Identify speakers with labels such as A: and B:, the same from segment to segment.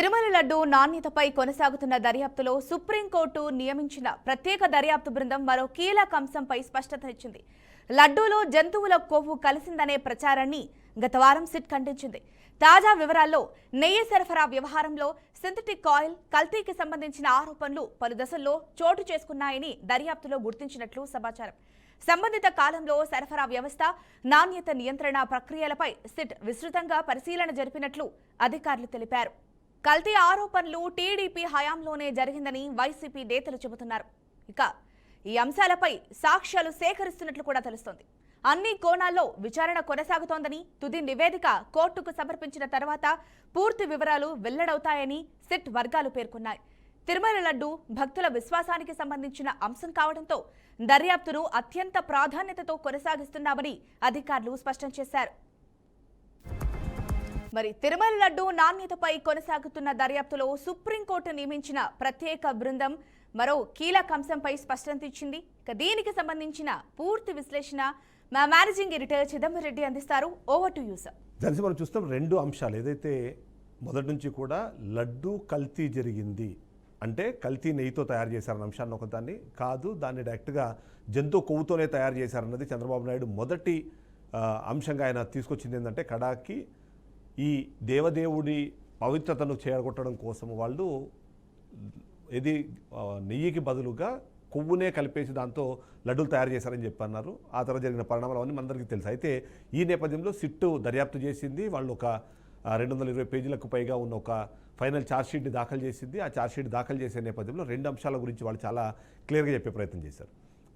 A: తిరుమల లడ్డు నాణ్యతపై కొనసాగుతున్న దర్యాప్తులో సుప్రీంకోర్టు నియమించిన ప్రత్యేక దర్యాప్తు బృందం మరో కీలక అంశంపై స్పష్టతనిచ్చింది. లడ్డూలో జంతువుల కొవ్వు కలిసిందనే ప్రచారాన్ని గత వారం సిట్ ఖండించింది. తాజా వివరాల్లో నెయ్యి సరఫరా వ్యవహారంలో సింథటిక్ ఆయిల్ కల్తీకి సంబంధించిన ఆరోపణలు పలు దశల్లో చోటు చేసుకున్నాయని దర్యాప్తులో గుర్తించినట్లు సమాచారం. సంబంధిత కాలంలో సరఫరా వ్యవస్థ, నాణ్యత నియంత్రణ ప్రక్రియలపై సిట్ విస్తృతంగా పరిశీలన జరిపినట్లు అధికారులు తెలిపారు. కల్తీ ఆరోపణలు టీడీపీ హయాంలోనే జరిగిందని వైసీపీ నేతలు చెబుతున్నారు. ఇక ఈ అంశాలపై సాక్ష్యాలు సేకరిస్తున్నట్లు కూడా తెలుస్తోంది. అన్ని కోణాల్లో విచారణ కొనసాగుతోందని, తుది నివేదిక కోర్టుకు సమర్పించిన తర్వాత పూర్తి వివరాలు వెల్లడవుతాయని సిట్ వర్గాలు పేర్కొన్నాయి. తిరుమల లడ్డు భక్తుల విశ్వాసానికి సంబంధించిన అంశం కావడంతో దర్యాప్తును అత్యంత ప్రాధాన్యతతో కొనసాగిస్తున్నామని అధికారులు స్పష్టం చేశారు. మరి తిరుమల లడ్డు నాణ్యతపై కొనసాగుతున్న దర్యాప్తులో సుప్రీంకోర్టు నియమించిన ప్రత్యేక బృందం మరో కీలక అంశంపై స్పష్టత ఇచ్చింది. ఇక దీనికి సంబంధించిన పూర్తి విశ్లేషణ మా మేనేజింగ్ ఎడిటర్ చిదంబరం రెడ్డి అందిస్తారు. Over to you sir.
B: దానికి మనం చూస్తాం రెండు అంశాలు. ఏదైతే మొదటి నుంచి కూడా లడ్డు కల్తీ జరిగింది అంటే కల్తీ నెయ్యితో తయారు చేశారన్న అంశాన్ని ఒకదాన్ని కాదు, దాన్ని డైరెక్ట్గా జంతు కొవ్వుతోనే తయారు చేశారన్నది చంద్రబాబు నాయుడు మొదటి అంశంగా ఆయన తీసుకొచ్చింది. ఏంటంటే కడాకి ఈ దేవదేవుడి పవిత్రతను చేరగొట్టడం కోసం వాళ్ళు ఇది నెయ్యికి బదులుగా కొవ్వునే కలిపేసి దాంతో లడ్డూలు తయారు చేశారని చెప్పన్నారు. ఆ తర్వాత జరిగిన పరిణామాలు అవన్నీ మనందరికీ తెలుసు. అయితే ఈ నేపథ్యంలో సిట్టు దర్యాప్తు చేసింది. వాళ్ళు ఒక 220 పేజీలకు పైగా ఉన్న ఒక ఫైనల్ ఛార్జ్షీట్ని దాఖలు చేసింది. ఆ ఛార్జ్షీట్ దాఖలు చేసే నేపథ్యంలో రెండు అంశాల గురించి వాళ్ళు చాలా క్లియర్గా చెప్పే ప్రయత్నం చేశారు.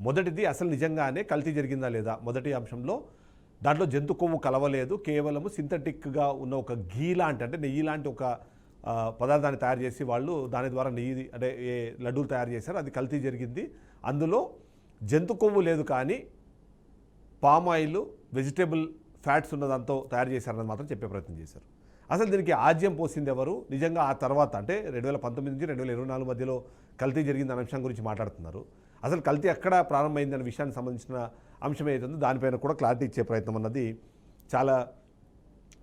B: మొదటిది అసలు నిజంగానే కల్తీ జరిగిందా లేదా. మొదటి అంశంలో దాంట్లో జంతు కొవ్వు కలవలేదు, కేవలము సింథటిక్గా ఉన్న ఒక ఘీ లాంటి అంటే నెయ్యి లాంటి ఒక పదార్థాన్ని తయారు చేసి వాళ్ళు దాని ద్వారా నెయ్యి అంటే లడ్డూలు తయారు చేశారు. అది కల్తీ జరిగింది. అందులో జంతు కొవ్వు లేదు, కానీ పామ్ ఆయిల్, వెజిటేబుల్ ఫ్యాట్స్ ఉన్న దాంతో తయారు చేశారని మాత్రం చెప్పే ప్రయత్నం చేశారు. అసలు దీనికి ఆజ్యం పోసింది ఎవరు, నిజంగా ఆ తర్వాత అంటే 2019 నుంచి 2024 మధ్యలో కల్తీ జరిగిందనే అంశం గురించి మాట్లాడుతున్నారు. అసలు కల్తీ ఎక్కడ ప్రారంభమైందనే విషయానికి సంబంధించిన అంశం ఏదైతుందో దానిపైన కూడా క్లారిటీ ఇచ్చే ప్రయత్నం అన్నది చాలా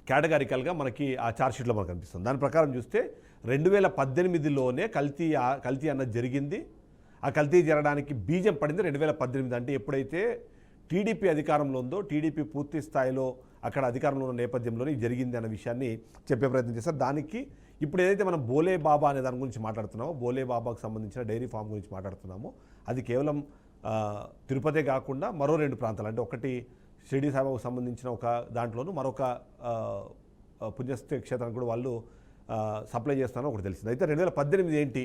B: కేటగారికల్గా మనకి ఆ ఛార్జ్షీట్లో మనకు కనిపిస్తుంది. దాని ప్రకారం చూస్తే 2018లోనే కల్తీ అన్నది జరిగింది. ఆ కల్తీ జరగడానికి బీజం పడింది 2018. అంటే ఎప్పుడైతే టీడీపీ అధికారంలో ఉందో, టీడీపీ పూర్తి స్థాయిలో అక్కడ అధికారంలో ఉన్న నేపథ్యంలోనే జరిగింది అన్న విషయాన్ని చెప్పే ప్రయత్నం చేస్తారు. దానికి ఇప్పుడు ఏదైతే మనం బోలే బాబా అనే దాని గురించి మాట్లాడుతున్నామో, బోలే బాబాకు సంబంధించిన డైరీ ఫామ్ గురించి మాట్లాడుతున్నామో, అది కేవలం తిరుపతే కాకుండా మరో 2 ప్రాంతాలు అంటే ఒకటి షిరిడి సాయిబాబాకు సంబంధించిన ఒక దాంట్లోనూ మరొక పుణ్యక్షేత్రానికి కూడా వాళ్ళు సప్లై చేస్తారని ఒకటి తెలిసింది. అయితే 2018 ఏంటి,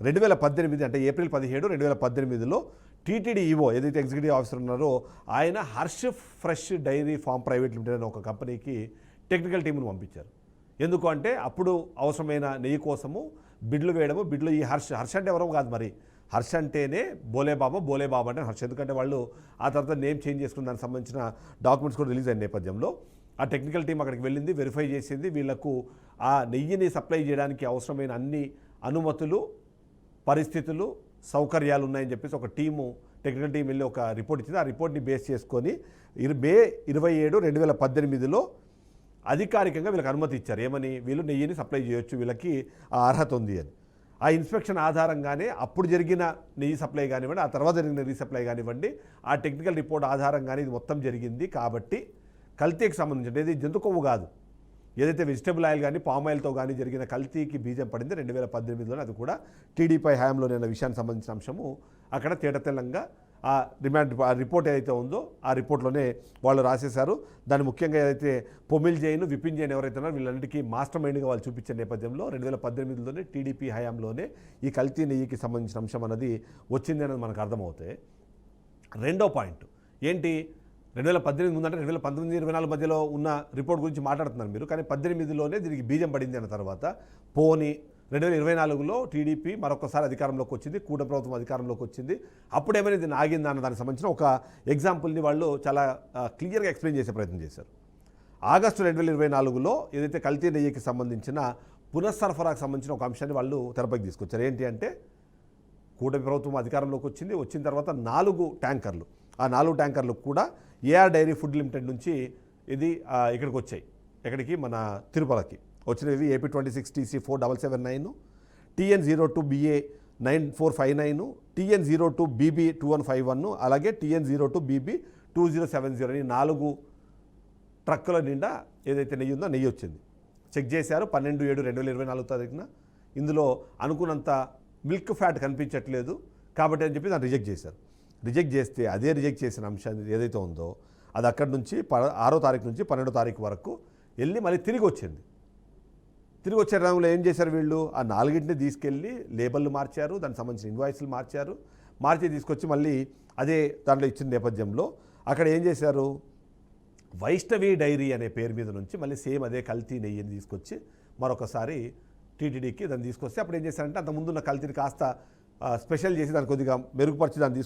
B: 2018 అంటే ఏప్రిల్ 17, 2018లో టీటీడీ ఈవో ఏదైతే ఎగ్జిక్యూటివ్ ఆఫీసర్ ఉన్నారో ఆయన Harsh fresh dairy farm private limited అనే ఒక కంపెనీకి టెక్నికల్ టీంను పంపించారు. ఎందుకు అంటే అప్పుడు అవసరమైన నెయ్యి కోసము బిడ్లు వేయడము. బిడ్లు ఈ హర్ష అంటే ఎవరో కాదు, మరి హర్ష అంటేనే బోలే బాబా అంటే హర్ష. ఎందుకంటే వాళ్ళు ఆ తర్వాత నేమ్ చేంజ్ చేసుకున్న దానికి సంబంధించిన డాక్యుమెంట్స్ కూడా రిలీజ్ అయిన నేపథ్యంలో ఆ టెక్నికల్ టీం అక్కడికి వెళ్ళింది, వెరిఫై చేసింది. వీళ్లకు ఆ నెయ్యిని సప్లై చేయడానికి అవసరమైన అన్ని అనుమతులు, పరిస్థితులు, సౌకర్యాలు ఉన్నాయని చెప్పేసి ఒక టీము టెక్నికల్ టీం వెళ్ళి ఒక రిపోర్ట్ ఇచ్చింది. ఆ రిపోర్ట్ని బేస్ చేసుకొని మే 27, 2018లో అధికారికంగా వీళ్ళకి అనుమతి ఇచ్చారు. ఏమని, వీళ్ళు నెయ్యిని సప్లై చేయొచ్చు, వీళ్ళకి ఆ అర్హత ఉంది అని. ఆ ఇన్స్పెక్షన్ ఆధారంగానే అప్పుడు జరిగిన నెయ్యి సప్లై కానివ్వండి, ఆ తర్వాత జరిగిన నెయ్యి సప్లై కానివ్వండి, ఆ టెక్నికల్ రిపోర్ట్ ఆధారంగానే ఇది మొత్తం జరిగింది. కాబట్టి కల్తీకి సంబంధించి ఇది జంతు కొవ్వు కాదు, ఏదైతే వెజిటబుల్ ఆయిల్ కానీ పామ్ ఆయిల్తో కానీ జరిగిన కల్తీకి బీజం పడింది 2018లోనే. అది కూడా టీడీపీ హయాంలోనే అన్న విషయానికి సంబంధించిన అంశము అక్కడ తేటతెల్లంగా ఆ రిపోర్ట్ ఏదైతే ఉందో ఆ రిపోర్ట్లోనే వాళ్ళు రాసేశారు. దాన్ని ముఖ్యంగా ఏదైతే పొమిల్ జైన్, విపిన్ జైన్ ఎవరైతే ఉన్నారో వీళ్ళంటికి మాస్టర్ మైండ్గా వాళ్ళు చూపించే నేపథ్యంలో 2018లోనే టీడీపీ హయాంలోనే ఈ కల్తీ నెయ్యికి సంబంధించిన అంశం అన్నది వచ్చింది అనేది మనకు అర్థమవుతాయి. రెండో పాయింట్ ఏంటి, 2018 ముందంటే 2019, 2024 మధ్యలో ఉన్న రిపోర్ట్ గురించి మాట్లాడుతున్నారు మీరు, కానీ 18లోనే దీనికి బీజం పడింది అన్న తర్వాత పోనీ 2024లో టీడీపీ మరొకసారి అధికారంలోకి వచ్చింది, కూటమి ప్రభుత్వం అధికారంలోకి వచ్చింది. అప్పుడేమైనా దీన్ని ఆగిందా అన్న దానికి సంబంధించిన ఒక ఎగ్జాంపుల్ని వాళ్ళు చాలా క్లియర్గా ఎక్స్ప్లెయిన్ చేసే ప్రయత్నం చేశారు. ఆగస్టు 2024లో ఏదైతే కల్తీ నెయ్యికి సంబంధించిన పునఃసరఫరాకు సంబంధించిన ఒక అంశాన్ని వాళ్ళు తెరపైకి తీసుకొచ్చారు. ఏంటి అంటే కూటమి ప్రభుత్వం అధికారంలోకి వచ్చిన తర్వాత 4 ట్యాంకర్లు, ఆ 4 ట్యాంకర్లు కూడా ఏఆర్ డైరీ ఫుడ్ లిమిటెడ్ నుంచి ఇది ఇక్కడికి వచ్చాయి. ఎక్కడికి, మన తిరుపతికి. వచ్చినవి AP26 TC4779, TN02BA 9459, TN02BB 2151, అలాగే TN02BB 2070 అని 4 ట్రక్కుల నిండా ఏదైతే నెయ్యి ఉందో నెయ్యి వచ్చింది. చెక్ చేశారు 12/7/2024 తారీఖున. ఇందులో అనుకున్నంత మిల్క్ ఫ్యాట్ కనిపించట్లేదు కాబట్టి అని చెప్పి దాన్ని రిజెక్ట్ చేశారు. రిజెక్ట్ చేస్తే అదే రిజెక్ట్ చేసిన అంశం ఏదైతే ఉందో అది అక్కడి నుంచి 6వ తారీఖు నుంచి 12వ తారీఖు వరకు వెళ్ళి మళ్ళీ తిరిగి వచ్చింది. తిరిగి వచ్చే రంగంలో ఏం చేశారు వీళ్ళు, ఆ 4ని తీసుకెళ్ళి లేబుల్లు మార్చారు, దానికి సంబంధించిన ఇన్వాయిస్లు మార్చి తీసుకొచ్చి మళ్ళీ అదే దాంట్లో ఇచ్చిన నేపథ్యంలో అక్కడ ఏం చేశారు, వైష్ణవి డైరీ అనే పేరు మీద నుంచి మళ్ళీ సేమ్ అదే కల్తీ నెయ్యిని తీసుకొచ్చి మరొకసారి టీటీడీకి దాన్ని తీసుకొస్తే అప్పుడు ఏం చేశారంటే అంత ముందున్న కల్తీని కాస్త స్పెషల్ చేసి దాన్ని కొద్దిగా మెరుగుపరిచి దాన్ని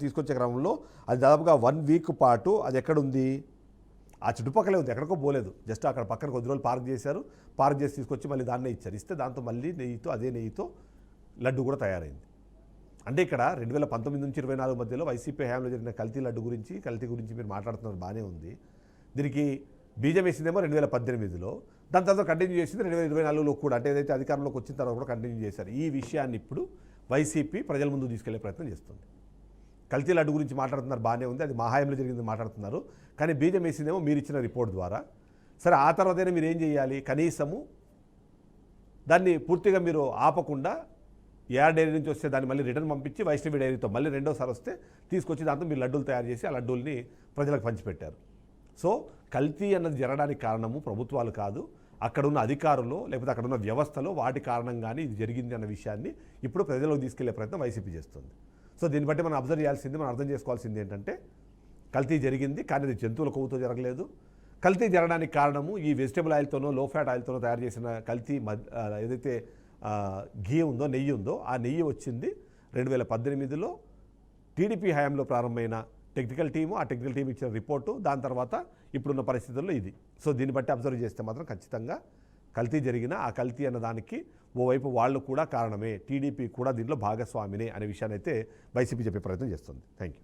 B: తీసుకొచ్చే క్రమంలో అది దాదాపుగా 1 వీక్ పాటు అది ఎక్కడుంది, ఆ చుట్టుపక్కలే ఉంది, ఎక్కడికో పోలేదు. జస్ట్ అక్కడ పక్కన కొద్ది రోజులు పార్క్ చేసి తీసుకొచ్చి మళ్ళీ దాన్నే ఇచ్చారు. ఇస్తే దాంతో మళ్ళీ అదే నెయ్యితో లడ్డు కూడా తయారైంది. అంటే ఇక్కడ 2019 నుంచి 24 మధ్యలో వైసీపీ హయాంలో జరిగిన కల్తీ గురించి మీరు మాట్లాడుతున్నారు బాగానే ఉంది. దీనికి బీజం వేసిందేమో 2018లో, దాని తర్వాత కంటిన్యూ చేసింది 2024లో కూడా, అంటే ఏదైతే అధికారంలోకి వచ్చిన తర్వాత కూడా కంటిన్యూ చేశారు. ఈ విషయాన్ని ఇప్పుడు వైసీపీ ప్రజల ముందు తీసుకెళ్లే ప్రయత్నం చేస్తుంది. కల్తీ లడ్డు గురించి మాట్లాడుతున్నారు బాగానే ఉంది, అది మా హయాంలో జరిగింది మాట్లాడుతున్నారు, కానీ బీజం వేసిందేమో మీరు ఇచ్చిన రిపోర్ట్ ద్వారా. సరే, ఆ తర్వాతైనా మీరు ఏం చేయాలి, కనీసము దాన్ని పూర్తిగా మీరు ఆపకుండా ఏఆర్ డైరీ నుంచి వస్తే దాన్ని మళ్ళీ రిటర్న్ పంపించి వైష్ణవి డైరీతో మళ్ళీ రెండోసారి వస్తే తీసుకొచ్చి దాంతో మీరు లడ్డూలు తయారు చేసి ఆ లడ్డూల్ని ప్రజలకు పంచిపెట్టారు. సో కల్తీ అన్నది జరగడానికి కారణము ప్రభుత్వాలు కాదు, అక్కడున్న అధికారులు లేకపోతే అక్కడున్న వ్యవస్థలో వాటి కారణంగానే ఇది జరిగింది అన్న విషయాన్ని ఇప్పుడు ప్రజలకు తీసుకెళ్లే ప్రయత్నం వైసీపీ చేస్తుంది. సో దీన్ని బట్టి మనం అబ్జర్వ్ చేయాల్సింది, మనం అర్థం చేసుకోవాల్సింది ఏంటంటే కల్తీ జరిగింది, కానీ అది జంతువుల కొవ్వుతో జరగలేదు. కల్తీ జరగడానికి కారణము ఈ వెజిటబుల్ ఆయిల్తోనో లో ఫ్యాట్ ఆయిల్తోనో తయారు చేసిన కల్తీ ఏదైతే ఘీ ఉందో, నెయ్యి ఉందో, ఆ నెయ్యి వచ్చింది 2018లో టీడీపీ హయాంలో ప్రారంభమైన టెక్నికల్ టీము, ఆ టెక్నికల్ టీం ఇచ్చిన రిపోర్టు, దాని తర్వాత ఇప్పుడున్న పరిస్థితుల్లో ఇది. సో దీన్ని బట్టి అబ్జర్వ్ చేస్తే మాత్రం ఖచ్చితంగా కల్తీ జరిగిన ఆ కల్తీ అన్న దానికి ఓవైపు వాళ్ళు కూడా కారణమే, టీడీపీ కూడా దీంట్లో భాగస్వామినే అనే విషయాన్ని అయితే వైసీపీ చెప్పే ప్రయత్నం చేస్తుంది. Thank you.